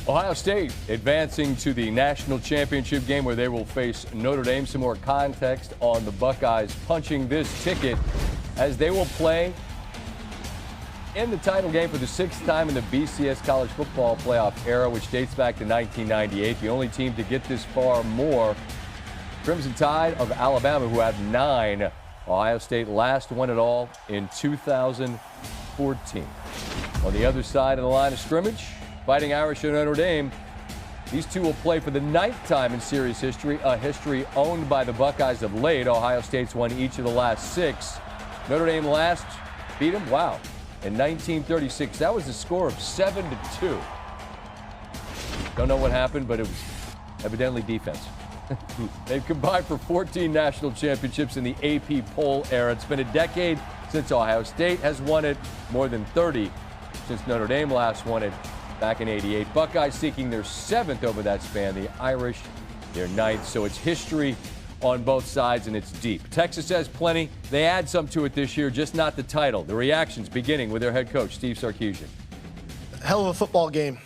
Ohio State advancing to the national championship game where they will face Notre Dame. Some more context on the Buckeyes punching this ticket as they will play in the title game for the 6th time in the BCS college football playoff era, which dates back to 1998. The only team to get this far more, Crimson Tide of Alabama, who have 9. Ohio State last won it all in 2014. On the other side of the line of scrimmage, Fighting Irish and Notre Dame. These two will play for the 9th time in series history, a history owned by the Buckeyes of late. Ohio State's won each of the last 6. Notre Dame last beat them, wow, in 1936. That was a score of 7-2. Don't know what happened, but it was evidently defense. They've combined for 14 national championships in the AP poll era. It's been a decade since Ohio State has won it, more than 30 since Notre Dame last won it back in '88. Buckeyes seeking their 7th over that span. The Irish, their 9th. So it's history on both sides, and it's deep. Texas has plenty. They add some to it this year, just not the title. The reactions beginning with their head coach, Steve Sarkisian. Hell of a football game.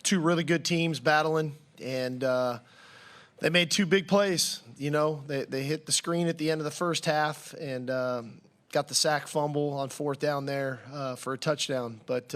Two really good teams battling, and they made 2 big plays. You know, they hit the screen at the end of the first half and got the sack fumble on 4th down there for a touchdown. But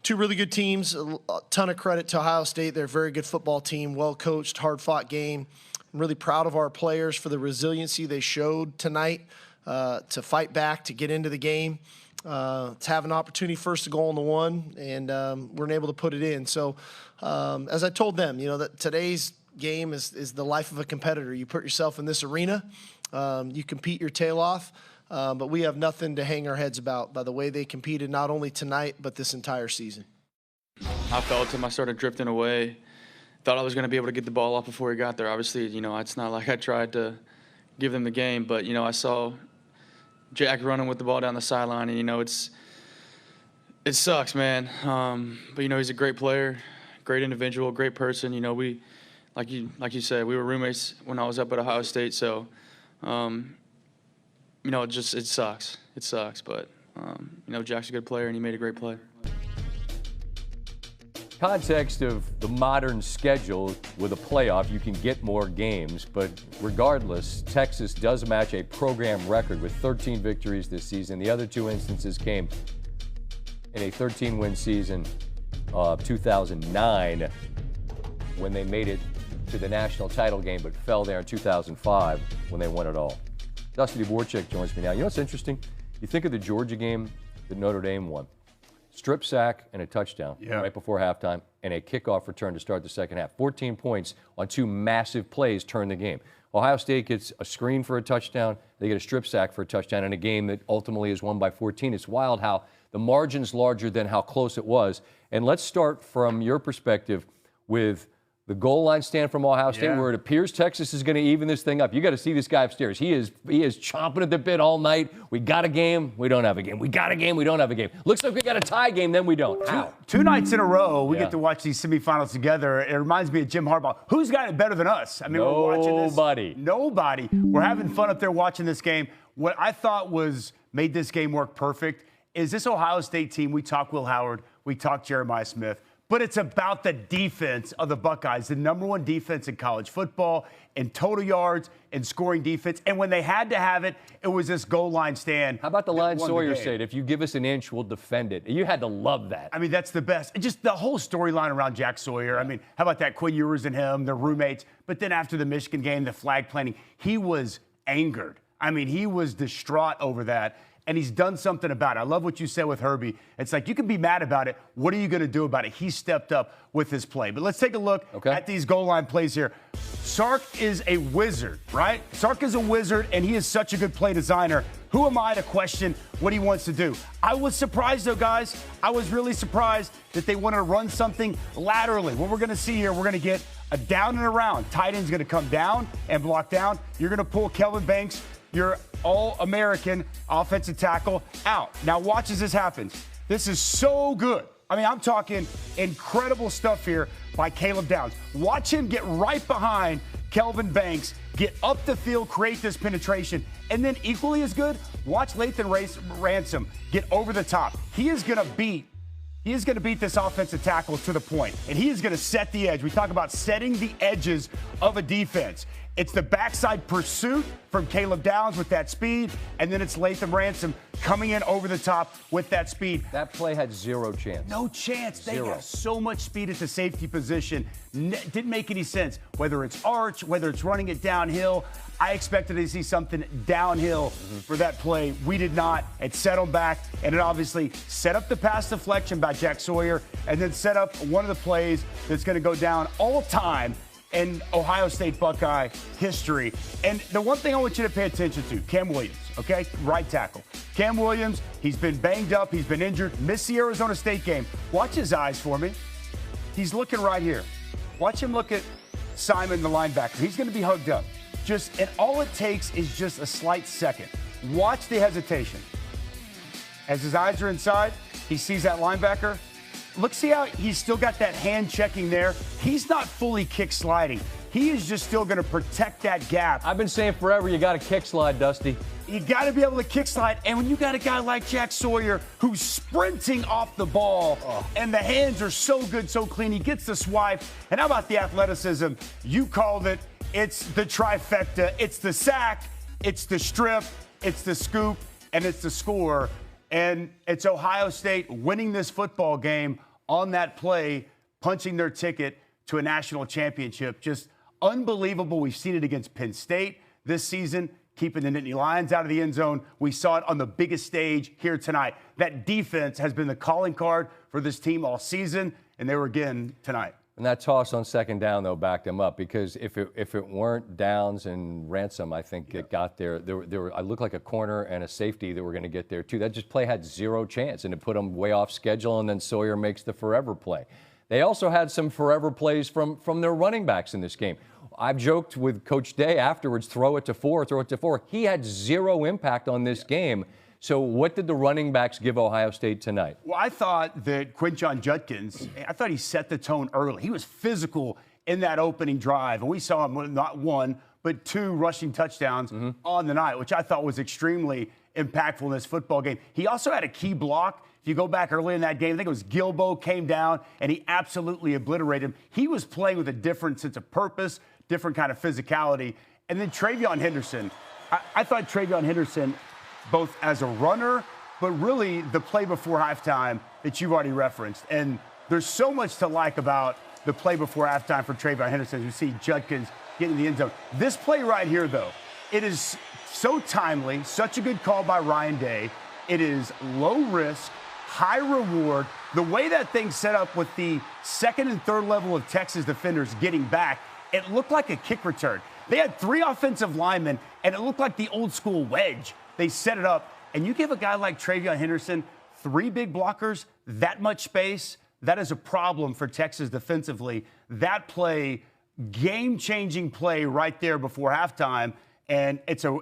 2 really good teams. A ton of credit to Ohio State. They're a very good football team, well-coached, hard-fought game. I'm really proud of our players for the resiliency they showed tonight to fight back, to get into the game, to have an opportunity first to goal on the 1, and we're able to put it in. So as I told them, you know, that today's game is the life of a competitor. You put yourself in this arena, you compete your tail off, but we have nothing to hang our heads about by the way they competed, not only tonight, but this entire season. I felt him. I started drifting away. Thought I was going to be able to get the ball off before he got there. Obviously, you know, it's not like I tried to give them the game, but, you know, I saw Jack running with the ball down the sideline, and, you know, it sucks, man. But, you know, he's a great player, great individual, great person. You know, we, like you said, we were roommates when I was up at Ohio State, so, you know, it sucks. It sucks, but, you know, Jack's a good player, and he made a great play. Context of the modern schedule with a playoff, you can get more games, but regardless, Texas does match a program record with 13 victories this season. The other 2 instances came in a 13-win season of 2009 when they made it to the national title game but fell there in 2005 when they won it all. Dusty Dvorak joins me now. You know what's interesting? You think of the Georgia game that Notre Dame won. Strip sack and a touchdown right before halftime, and a kickoff return to start the second half. 14 points on 2 massive plays turned the game. Ohio State gets a screen for a touchdown. They get a strip sack for a touchdown in a game that ultimately is won by 14. It's wild how the margin's larger than how close it was. And let's start from your perspective with the goal line stand from Ohio State, where it appears Texas is going to even this thing up. You got to see this guy upstairs. He is chomping at the bit all night. We got a game. We don't have a game. We got a game. We don't have a game. Looks like we got a tie game. Then we don't. How? Two nights in a row, we get to watch these semifinals together. It reminds me of Jim Harbaugh. Who's got it better than us? I mean, we're watching this. Nobody. We're having fun up there watching this game. What I thought made this game work perfect is this Ohio State team. We talk Will Howard. We talk Jeremiah Smith. But it's about the defense of the Buckeyes, the #1 defense in college football, in total yards, and scoring defense. And when they had to have it, it was this goal line stand. How about the line Sawyer said, if you give us an inch, we'll defend it. You had to love that. I mean, that's the best. And just the whole storyline around Jack Sawyer. I mean, how about that? Quinn Ewers and him, they're roommates. But then after the Michigan game, the flag planting, he was angered. I mean, he was distraught over that. And he's done something about it. I love what you said with Herbie. It's like, you can be mad about it. What are you going to do about it? He stepped up with his play. But let's take a look at these goal line plays here. Sark is a wizard, right? Sark is a wizard, and he is such a good play designer. Who am I to question what he wants to do? I was surprised, though, guys. I was really surprised that they wanted to run something laterally. What we're going to see here, we're going to get a down and around. Tight end's going to come down and block down. You're going to pull Kelvin Banks, your All-American offensive tackle, out. Now watch as this happens. This is so good. I mean, I'm talking incredible stuff here by Caleb Downs. Watch him get right behind Kelvin Banks, get up the field, create this penetration, and then equally as good, watch Lathan Ransom get over the top. He is going to beat He is going to beat this offensive tackle to the point, and he is going to set the edge. We talk about setting the edges of a defense. It's the backside pursuit from Caleb Downs with that speed, and then it's Latham Ransom coming in over the top with that speed. That play had zero chance. No chance. They Zero. have so much speed at the safety position. Didn't make any sense. Whether it's arch, whether it's running it downhill, I expected to see something downhill for that play. We did not. It set them back, and it obviously set up the pass deflection by Jack Sawyer, and then set up one of the plays that's going to go down all time in Ohio State Buckeye history. And the one thing I want you to pay attention to, Cam Williams, okay? Right tackle. Cam Williams, he's been banged up, he's been injured, missed the Arizona State game. Watch his eyes for me. He's looking right here. Watch him look at Simon, the linebacker. He's going to be hugged up. And all it takes is just a slight second. Watch the hesitation. As his eyes are inside, he sees that linebacker. Look, see how he's still got that hand checking there? He's not fully kick sliding. He is just still going to protect that gap. I've been saying forever, you got to kick slide, Dusty. You got to be able to kick slide. And when you got a guy like Jack Sawyer who's sprinting off the ball and the hands are so good, so clean, he gets the swipe. And how about the athleticism? You called it. It's the trifecta. It's the sack, it's the strip, it's the scoop, and it's the score. And it's Ohio State winning this football game on that play, punching their ticket to a national championship. Just unbelievable. We've seen it against Penn State this season, keeping the Nittany Lions out of the end zone. We saw it on the biggest stage here tonight. That defense has been the calling card for this team all season, and they were again tonight. And that toss on second down, though, backed them up, because if it weren't Downs and Ransom, I think it got there. I looked like a corner and a safety that were going to get there, too. That just play had zero chance, and it put them way off schedule, and then Sawyer makes the forever play. They also had some forever plays from their running backs in this game. I've joked with Coach Day afterwards, throw it to four. He had zero impact on this game. So what did the running backs give Ohio State tonight? Well, I thought that Quinshon Judkins, I thought he set the tone early. He was physical in that opening drive, and we saw him with not one, but two rushing touchdowns on the night, which I thought was extremely impactful in this football game. He also had a key block. If you go back early in that game, I think it was Gilbo came down, and he absolutely obliterated him. He was playing with a different sense of purpose, different kind of physicality. And then Travion Henderson. I thought Travion Henderson, both as a runner, but really the play before halftime that you've already referenced. And there's so much to like about the play before halftime for Travion Henderson. You see Judkins getting in the end zone. This play right here, though, it is so timely, such a good call by Ryan Day. It is low risk, high reward. The way that thing's set up with the second and third level of Texas defenders getting back, it looked like a kick return. They had three offensive linemen, and it looked like the old school wedge. They set it up, and you give a guy like Travion Henderson three big blockers, that much space, that is a problem for Texas defensively. That play, game-changing play right there before halftime, and it's an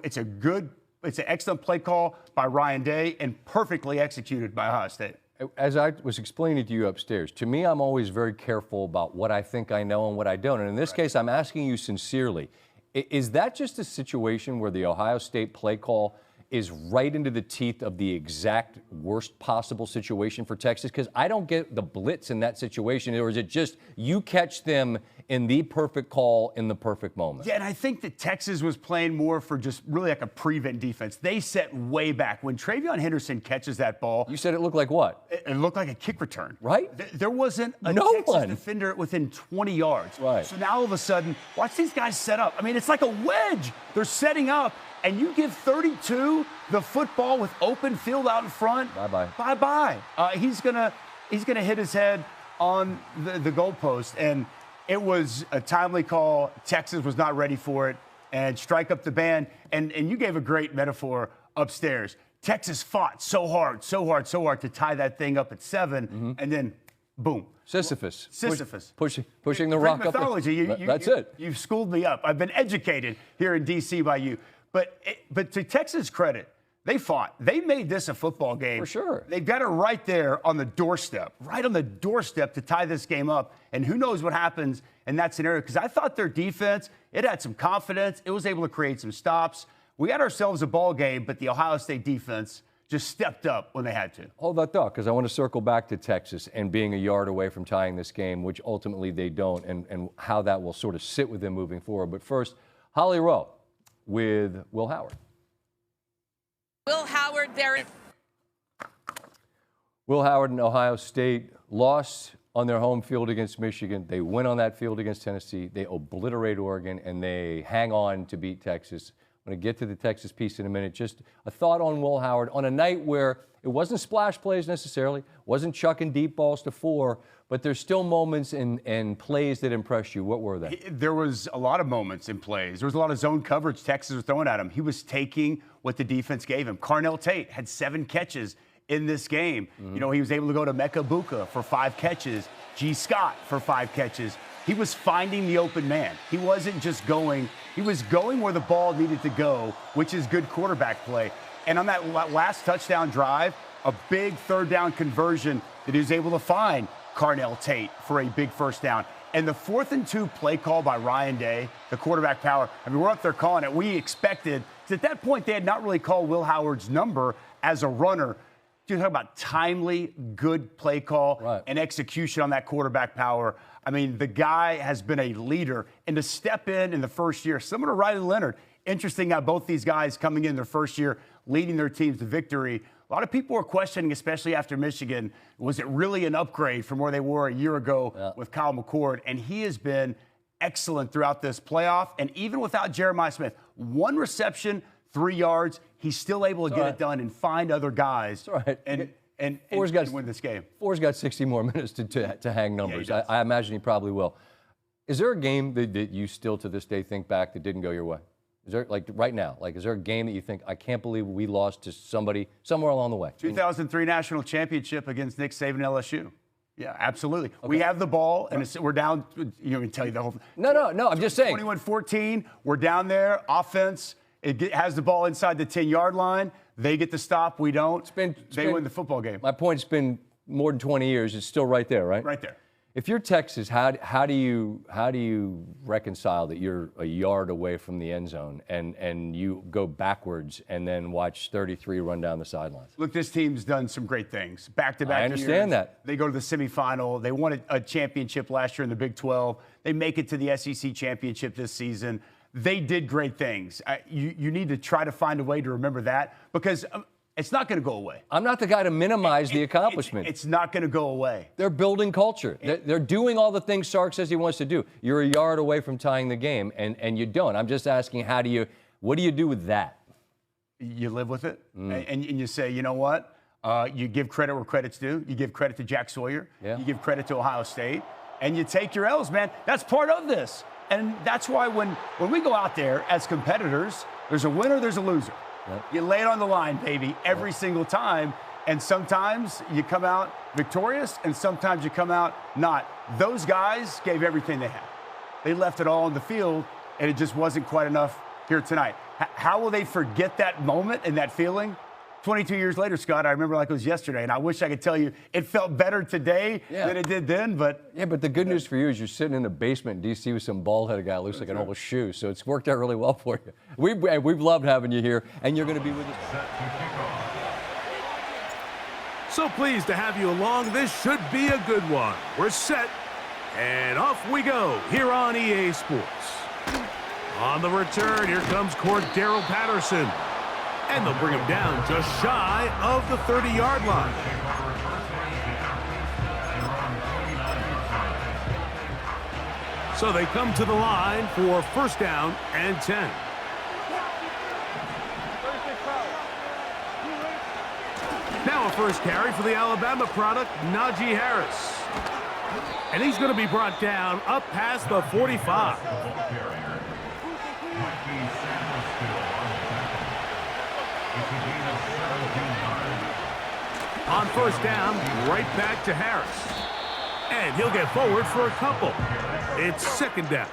excellent play call by Ryan Day and perfectly executed by Ohio State. As I was explaining to you upstairs, to me, I'm always very careful about what I think I know and what I don't. And in this case, I'm asking you sincerely, is that just a situation where the Ohio State play call is right into the teeth of the exact worst possible situation for Texas? Because I don't get the blitz in that situation. Or is it just you catch them in the perfect call in the perfect moment? Yeah, and I think that Texas was playing more for just really like a prevent defense. They set way back. When Travion Henderson catches that ball. You said it looked like what? It looked like a kick return. Right? There wasn't a Texas defender within 20 yards. Right. So now all of a sudden, watch these guys set up. I mean, it's like a wedge. They're setting up. And you give 32 the football with open field out in front. Bye-bye. Bye-bye. He's gonna hit his head on the goalpost. And it was a timely call. Texas was not ready for it. And strike up the band. And you gave a great metaphor upstairs. Texas fought so hard to tie that thing up at 7. And then, boom. Sisyphus. Pushing the Great rock mythology. up. That's it. You've schooled me up. I've been educated here in D.C. by you. But to Texas' credit, they fought. They made this a football game. For sure. They've got it right there on the doorstep, to tie this game up. And who knows what happens in that scenario? Because I thought their defense, it had some confidence. It was able to create some stops. We had ourselves a ball game, but the Ohio State defense just stepped up when they had to. Hold that thought, because I want to circle back to Texas and being a yard away from tying this game, which ultimately they don't, and how that will sort of sit with them moving forward. But first, Holly Rowe with Will Howard. Will Howard there. Will Howard and Ohio State lost on their home field against Michigan. They win on that field against Tennessee. They obliterate Oregon, and they hang on to beat Texas. I'm going to get to the Texas piece in a minute. Just a thought on Will Howard on a night where it wasn't splash plays necessarily, wasn't chucking deep balls to 4, but there's still moments and plays that impressed you. What were they? There was a lot of moments in plays. There was a lot of zone coverage Texas was throwing at him. He was taking what the defense gave him. Carnell Tate had 7 catches in this game. You know, he was able to go to Mecca Buka for 5 catches, G. Scott for 5 catches. He was finding the open man. He wasn't just going, he was going where the ball needed to go, which is good quarterback play. And on that last touchdown drive, a big 3rd down conversion that he was able to find Carnell Tate for a big 1st down. And the 4th and 2 play call by Ryan Day, the quarterback power, I mean, we're up there calling it. We expected, because at that point they had not really called Will Howard's number as a runner. You talk about timely, good play call and execution on that quarterback power. I mean, the guy has been a leader. And to step in the first year, similar to Riley Leonard, interesting how both these guys coming in their first year, leading their teams to victory. A lot of people were questioning, especially after Michigan, was it really an upgrade from where they were a year ago with Kyle McCord? And he has been excellent throughout this playoff. And even without Jeremiah Smith, 1 reception, 3 yards, he's still able to get it done and find other guys and win this game. Four's got 60 more minutes to hang numbers. Yeah, I imagine he probably will. Is there a game that you still to this day think back that didn't go your way? Is there, like right now, is there a game that you think, I can't believe we lost to somebody somewhere along the way? 2003 national championship against Nick Saban and LSU. Yeah, absolutely. Okay. We have the ball, and we're down. You know, me tell you the whole thing. No, I'm just saying. 21-14, we're down there, offense. It has the ball inside the 10-yard line. They get the stop. We don't. They win the football game. My point's been more than 20 years. It's still right there, right? Right there. If you're Texas, how do you reconcile that you're a yard away from the end zone and you go backwards and then watch 33 run down the sidelines? Look, this team's done some great things. Back-to-back years. I understand that. They go to the semifinal. They won a championship last year in the Big 12. They make it to the SEC championship this season. They did great things. You need to try to find a way to remember that because it's not going to go away. I'm not the guy to minimize the accomplishment. It's not going to go away. They're building culture. They're doing all the things Sark says he wants to do. You're a yard away from tying the game, and you don't. I'm just asking, what do you do with that? You live with it, and you say, you know what? You give credit where credit's due. You give credit to Jack Sawyer. Yeah. You give credit to Ohio State, and you take your L's, man. That's part of this. And that's why when we go out there as competitors, there's a winner, there's a loser. Yep. You lay it on the line, baby, every single time. And sometimes you come out victorious, and sometimes you come out not. Those guys gave everything they had. They left it all on the field, and it just wasn't quite enough here tonight. How will they forget that moment and that feeling? 22 years later, Scott, I remember like it was yesterday, and I wish I could tell you it felt better today than it did then, but... Yeah, but the good news for you is you're sitting in the basement in D.C. with some bald-headed guy who looks like an old shoe, so it's worked out really well for you. We've loved having you here, and you're going to be with us. So pleased to have you along. This should be a good one. We're set, and off we go here on EA Sports. On the return, here comes Cordero Patterson. And they'll bring him down just shy of the 30-yard line. So they come to the line for 1st down and 10. Now a first carry for the Alabama product, Najee Harris. And he's going to be brought down up past the 45. On 1st down, right back to Harris. And he'll get forward for a couple. It's 2nd down.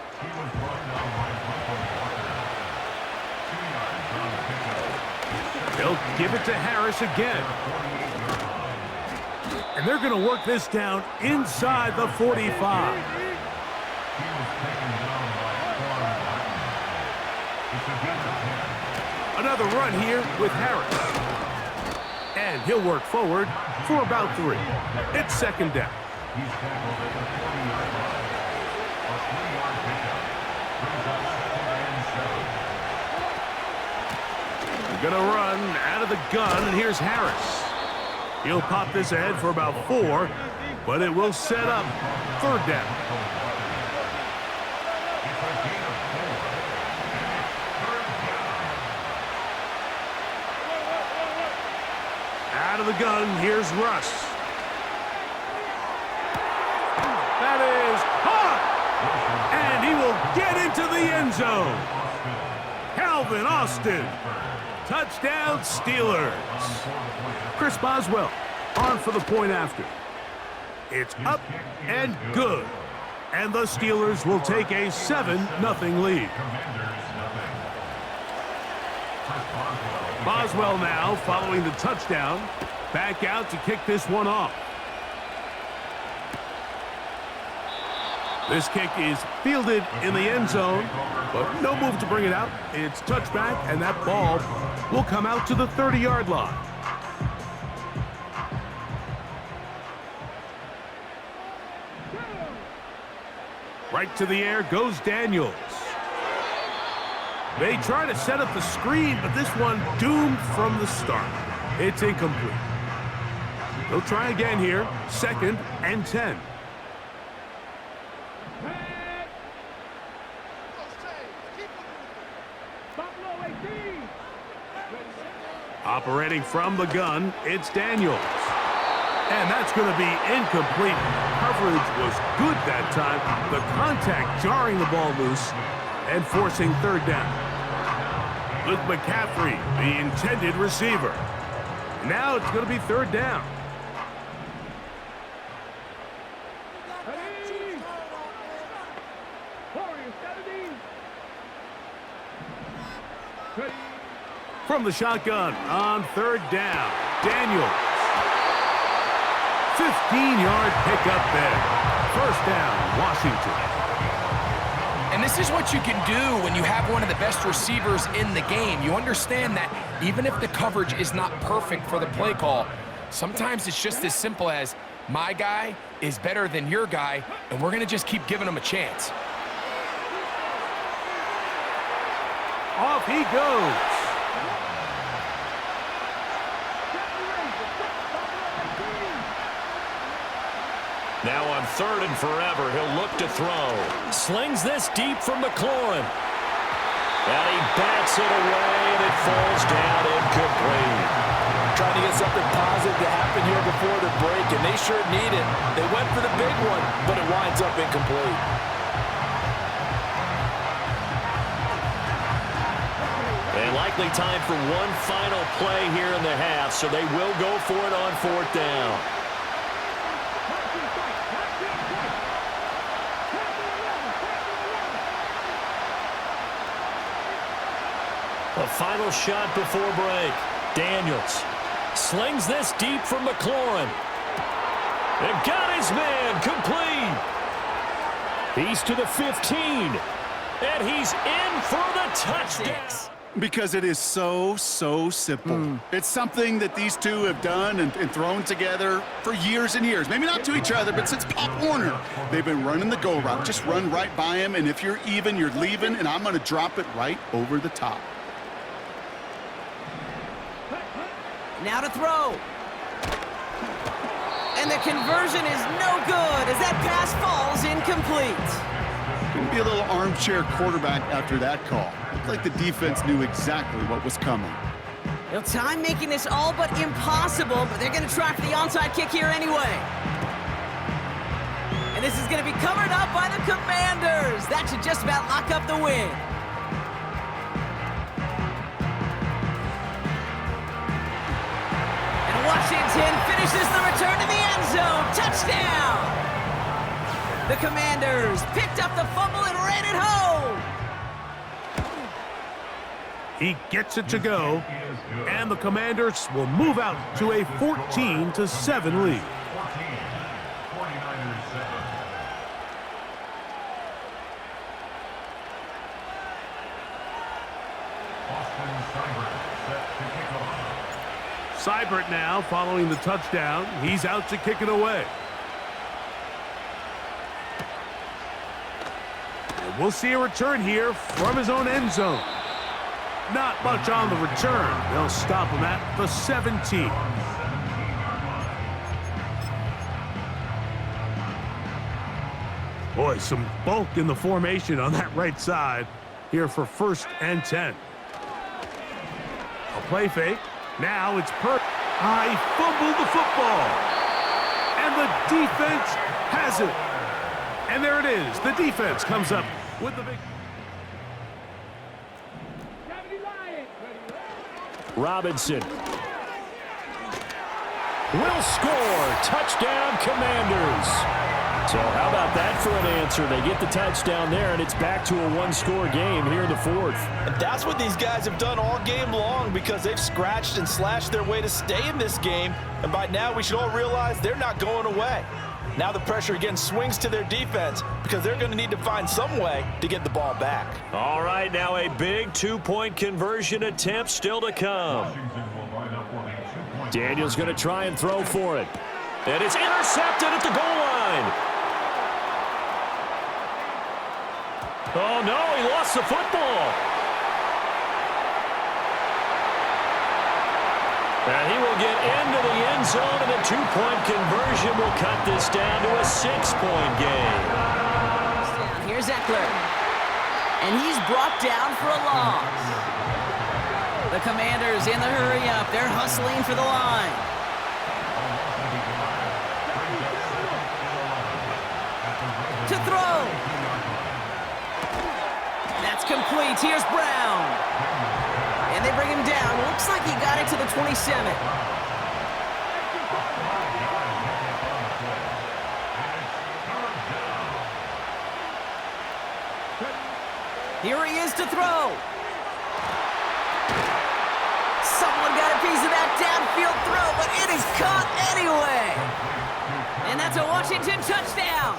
They'll give it to Harris again. And they're going to work this down inside the 45. Another run here with Harris. And he'll work forward for about 3. It's second down. They're going to run out of the gun, and here's Harris. He'll pop this ahead for about 4, but it will set up third down. Out of the gun, here's Russ. That is caught! And he will get into the end zone. Calvin Austin. Touchdown, Steelers. Chris Boswell on for the point after. It's up and good. And the Steelers will take a 7-0 lead. Boswell now following the touchdown. Back out to kick this one off. This kick is fielded in the end zone, but no move to bring it out. It's touchback, and that ball will come out to the 30-yard line. Right to the air goes Daniels. They try to set up the screen, but this one doomed from the start. It's incomplete. They'll try again here, 2nd and 10. Operating from the gun, it's Daniels. And that's going to be incomplete. Coverage was good that time. The contact jarring the ball loose and forcing third down. Luke McCaffrey, the intended receiver. Now it's going to be third down. From the shotgun on third down, Daniels. 15-yard pickup there. First down, Washington. And this is what you can do when you have one of the best receivers in the game. You understand that even if the coverage is not perfect for the play call, sometimes it's just as simple as my guy is better than your guy, and we're going to just keep giving him a chance. Off he goes. Now on 3rd and forever, he'll look to throw. Slings this deep from McLaurin. And he bats it away, and it falls down incomplete. Trying to get something positive to happen here before the break, and they sure need it. They went for the big one, but it winds up incomplete. And likely time for one final play here in the half, so they will go for it on 4th down. A final shot before break. Daniels slings this deep from McLaurin. And got his man complete. He's to the 15. And he's in for the touchdown. Because it is so simple. It's something that these two have done and thrown together for years and years. Maybe not to each other, but since Pop Warner. They've been running the go route. Just run right by him, and if you're even, you're leaving, and I'm going to drop it right over the top. Now to throw. And the conversion is no good as that pass falls incomplete. Gonna be a little armchair quarterback after that call. Looked like the defense knew exactly what was coming. Well, time making this all but impossible, but they're going to try for the onside kick here anyway. And this is going to be covered up by the Commanders. That should just about lock up the win. And Washington finishes the return to the end zone. Touchdown! The Commanders picked up the fumble and ran it home. He gets it to go, and the Commanders will move out to a 14-7 lead. Seibert now following the touchdown. He's out to kick it away. And we'll see a return here from his own end zone. Not much on the return. They'll stop him at the 17. Boy, some bulk in the formation on that right side here for 1st and 10. A play fake. Now it's he fumbled the football. And the defense has it. And there it is. The defense comes up with the big... Robinson will score. Touchdown, Commanders. So how about that for an answer? They get the touchdown there, and it's back to a one-score game here in the 4th. And that's what these guys have done all game long because they've scratched and slashed their way to stay in this game. And by now, we should all realize they're not going away. Now the pressure again swings to their defense because they're going to need to find some way to get the ball back. All right, now a big two-point conversion attempt still to come. Daniel's going to try and throw for it. And it's intercepted at the goal line. Oh, no, he lost the football. And he will get into the end zone, and a two-point conversion will cut this down to a 6-point game. Here's Eckler. And he's brought down for a loss. The Commanders in the hurry-up. They're hustling for the line. To throw. That's complete. Here's Brown. And they bring him down. Looks like he got it to the 27. Here he is to throw. Someone got a piece of that downfield throw, but it is caught anyway. And that's a Washington touchdown.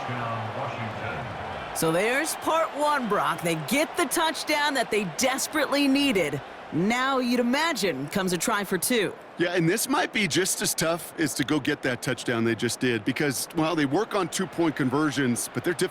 So there's part one, Brock. They get the touchdown that they desperately needed. Now, you'd imagine, comes a try for 2. Yeah, and this might be just as tough as to go get that touchdown they just did because, well, they work on two-point conversions, but they're difficult.